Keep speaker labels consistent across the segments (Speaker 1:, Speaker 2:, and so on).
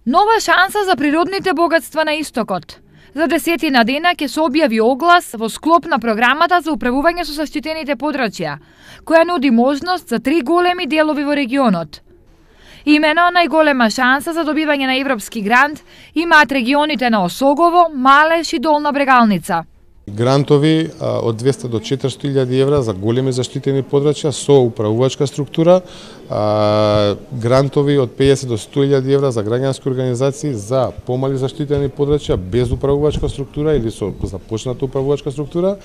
Speaker 1: Нова шанса за природните богатства на истокот. За 10 дена ќе се објави оглас во склоп на програмата за управување со заштитените подрачја, која нуди можност за 3 големи делови во регионот. Имено најголема шанса за добивање на европски грант имаат регионите на Осогово, Малеш и Долна Брегалница.
Speaker 2: Грантови од 200 до 400.000 евра за големи заштитени подрачја со управувачка структура, грантови од 50 до 100.000 евра за граѓански организации за помали заштитени подрачја без управувачка структура или со започната управувачка структура.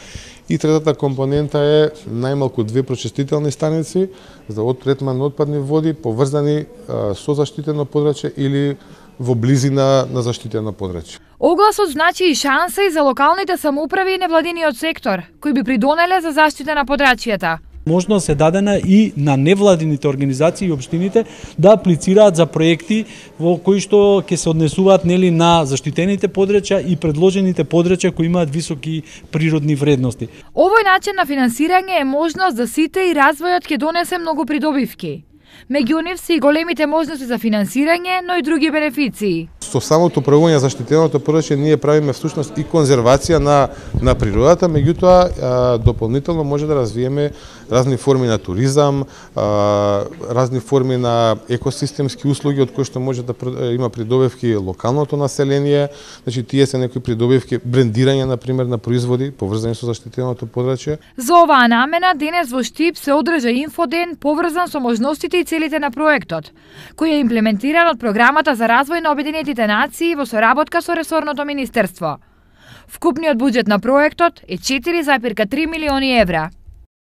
Speaker 2: И третата компонента е најмалку 2 прочистителни станици за третман на отпадни води поврзани со заштитено подрачје или во близина на заштитено подрачје.
Speaker 1: Огласот значи и шанса и за локалните самоуправи и невладиниот сектор, кои би придонеле за заштита на подрачјата.
Speaker 3: Можност е дадена и на невладините организации и општините да аплицираат за проекти во кои што ќе се однесуваат на заштитените подрачја и предложените подрачја кои имаат високи природни вредности.
Speaker 1: Овој начин на финансирање е можност за сите и развојот ќе донесе многу придобивки. Меѓу нив се и големите можности за финансирање, но и други бенефиции.
Speaker 2: Со самото управување заштитеното подрачје ние правиме всушност и конзервација на природата, меѓутоа дополнително може да развиеме разни форми на туризам, разни форми на екосистемски услуги од кои што може да има придобивки локалното население, значи тие се некои придобивки, брендирање на пример на производи поврзани со заштитеното подрачје.
Speaker 1: За оваа намена денес во Штип се одржа инфоден поврзан со можностите и целите на проектот, кој е имплементиран од Програмата за развој на Обединетите нации во соработка со ресорното министерство. Вкупниот буџет на проектот е 4,3 милиони евра.